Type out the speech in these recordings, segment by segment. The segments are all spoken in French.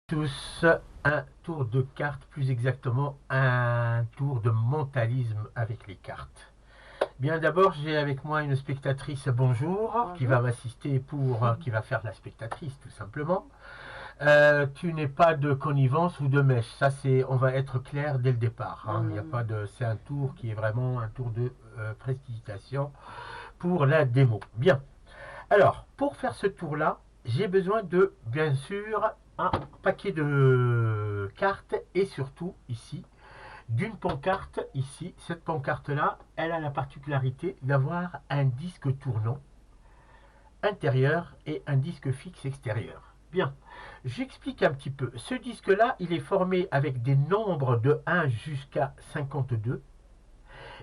Tous un tour de cartes, plus exactement un tour de mentalisme avec les cartes. Bien, d'abord, j'ai avec moi une spectatrice, bonjour, qui va m'assister qui va faire la spectatrice, tout simplement. Tu n'es pas de connivence ou de mèche, ça c'est, on va être clair dès le départ. Il y a pas de, c'est un tour qui est vraiment un tour de prestidigitation pour la démo. Bien. Alors, pour faire ce tour-là, j'ai besoin de, bien sûr, un paquet de cartes et surtout, ici, d'une pancarte, ici. Cette pancarte-là, elle a la particularité d'avoir un disque tournant intérieur et un disque fixe extérieur. Bien, j'explique un petit peu. Ce disque-là, il est formé avec des nombres de 1 jusqu'à 52.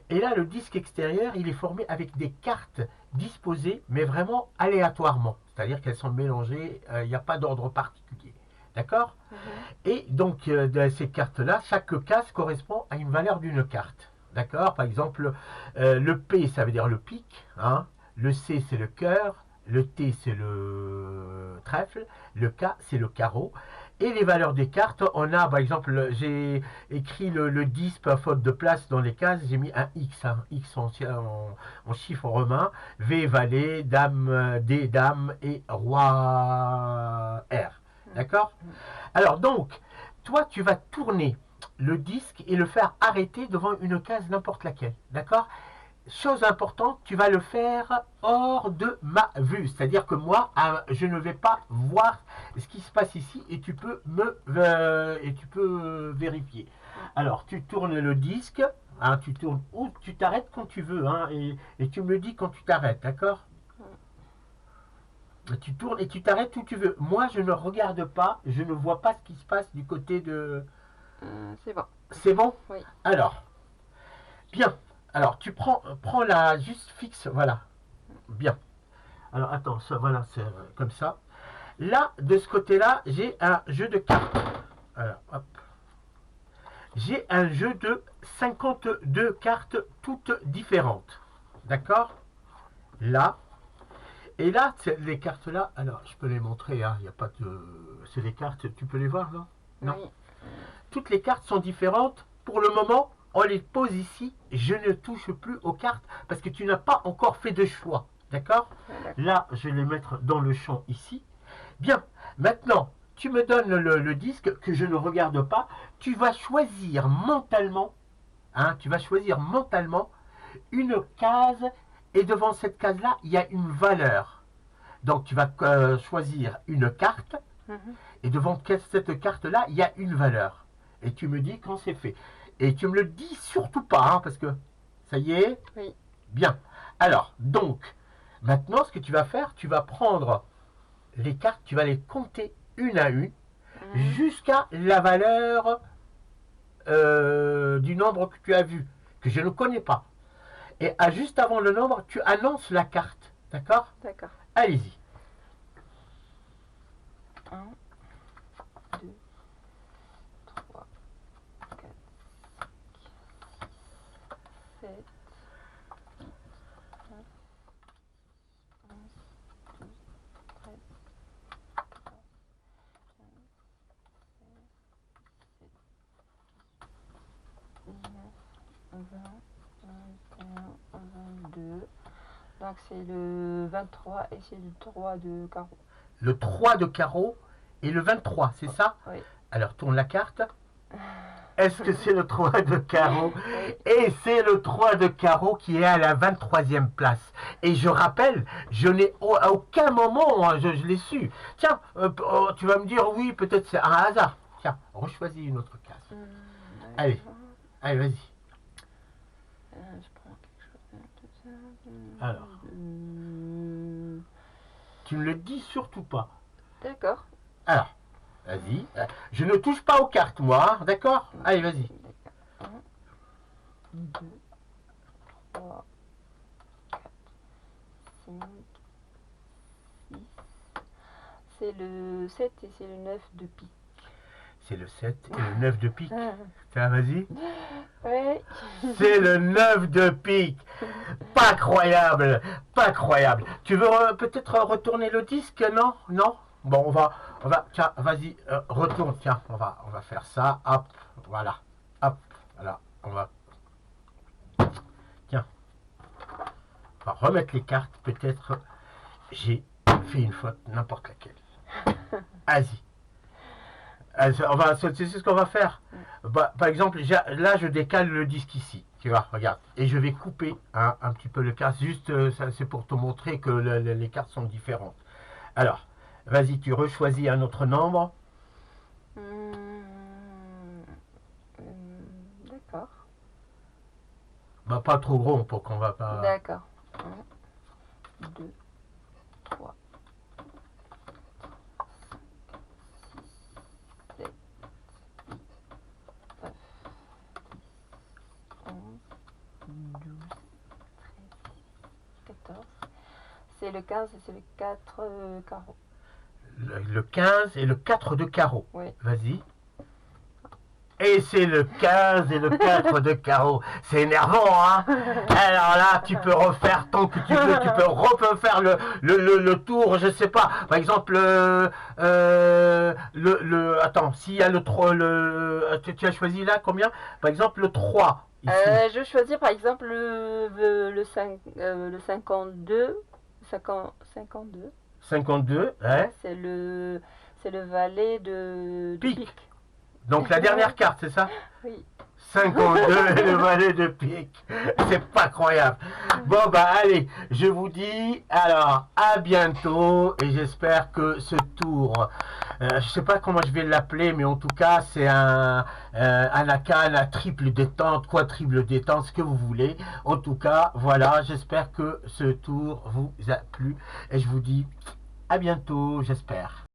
Et là, le disque extérieur, il est formé avec des cartes disposées, mais vraiment aléatoirement. C'est-à-dire qu'elles sont mélangées, il n'y a pas d'ordre particulier. D'accord? Et donc, ces cartes-là, chaque case correspond à une valeur d'une carte. D'accord? Par exemple, le P, ça veut dire le pic. Hein? Le C, c'est le cœur. Le T, c'est le trèfle. Le K, c'est le carreau. Et les valeurs des cartes, on a, par exemple, j'ai écrit le 10 par faute de place dans les cases, j'ai mis un X, X en chiffre romain, V, valet, dame, D, dame et roi R. D'accord? Alors donc, toi, tu vas tourner le disque et le faire arrêter devant une case n'importe laquelle. D'accord? Chose importante, tu vas le faire hors de ma vue. C'est-à-dire que moi, je ne vais pas voir ce qui se passe ici et tu peux vérifier. Alors, tu tournes le disque, hein, tu tournes ou tu t'arrêtes quand tu veux, hein, et tu me dis quand tu t'arrêtes, d'accord? Tu tournes et tu t'arrêtes où tu veux. Moi, je ne regarde pas, je ne vois pas ce qui se passe du côté de... C'est bon. C'est bon? Oui. Alors, bien. Alors, tu prends la juste fixe, voilà. Bien. Alors, attends, ça, voilà, c'est comme ça. Là, de ce côté-là, j'ai un jeu de cartes. Alors, hop. J'ai un jeu de 52 cartes toutes différentes. D'accord? Là. Et là, les cartes là, alors, je peux les montrer, hein, il n'y a pas de... C'est les cartes, tu peux les voir, là? Non. Oui. Toutes les cartes sont différentes. Pour le moment, on les pose ici. Je ne touche plus aux cartes parce que tu n'as pas encore fait de choix. D'accord? Là, je vais les mettre dans le champ ici. Bien. Maintenant, tu me donnes le disque que je ne regarde pas. Tu vas choisir mentalement, hein, tu vas choisir mentalement une case et devant cette case-là, il y a une valeur. Donc, tu vas choisir une carte et devant cette carte-là, il y a une valeur. Et tu me dis quand c'est fait. Et tu me le dis surtout pas, hein, parce que ça y est. Oui. Bien. Alors, donc, maintenant, ce que tu vas faire, tu vas prendre les cartes, tu vas les compter une à une jusqu'à la valeur du nombre que tu as vu, que je ne connais pas. Et juste avant le nombre, tu annonces la carte. D'accord? D'accord. Allez-y. 1, 2, 3, 4, 5, 7, 9, 11, 12, 13, 14, 15, 16, 17, 19, 20, 21, 22. Donc c'est le 23 et c'est le 3 de carreau. Le 3 de carreau et le 23, c'est ça? Oui. Alors tourne la carte. Est-ce que c'est le 3 de carreau? Et c'est le 3 de carreau qui est à la 23e place. Et je rappelle, je n'ai à aucun moment, je l'ai su. Tiens, tu vas me dire, oui, peut-être c'est un hasard. Tiens, rechoisis une autre case. Allez, allez, vas-y. Je prends quelque chose de ça. Alors. Tu ne le dis surtout pas. D'accord. Alors, vas-y. Je ne touche pas aux cartes, moi, hein, d'accord? Allez, vas-y. 1, 2, 3, 4, 5, 6. C'est le 7 et c'est le 9 de pique. C'est le 7 et le 9 de pique. Tiens, vas-y. Ouais. C'est le 9 de pique. Pas croyable. Pas croyable. Tu veux peut-être retourner le disque? Non? Non? Bon, tiens, vas-y, retourne, tiens, on va faire ça, hop, voilà, on va, tiens, on va remettre les cartes, peut-être, j'ai fait une faute, n'importe laquelle. Vas-y. C'est ce qu'on va faire. Bah, par exemple, là, je décale le disque ici. Tu vois, regarde. Et je vais couper un petit peu le casque. Juste, c'est pour te montrer que les cartes sont différentes. Alors, vas-y, tu rechoisis un autre nombre. D'accord. Bah, pas trop rond pour qu'on va pas... D'accord. 1, 2, 3, 5, 6, 7, 9, 11, 12, 13, 14. C'est le 15 et c'est le 4 carreaux. Le 15 et le 4 de carreau. Oui. Vas-y. Et c'est le 15 et le 4 de carreau. C'est énervant, hein? Alors là, tu peux refaire tant que tu veux. Tu peux refaire le tour, je sais pas. Par exemple, attends, s'il y a le 3, tu as choisi là combien? Par exemple, le 3. Ici. Je choisis par exemple le 52. 52. 52, ouais. C'est le valet de pique. Donc la dernière carte, c'est ça? Oui. 52 et le valet de pique. C'est pas croyable. Bon, bah allez, je vous dis alors à bientôt et j'espère que ce tour, je sais pas comment je vais l'appeler, mais en tout cas, c'est un Anakan à triple détente, quadruple détente, ce que vous voulez. En tout cas, voilà, j'espère que ce tour vous a plu et je vous dis à bientôt, j'espère.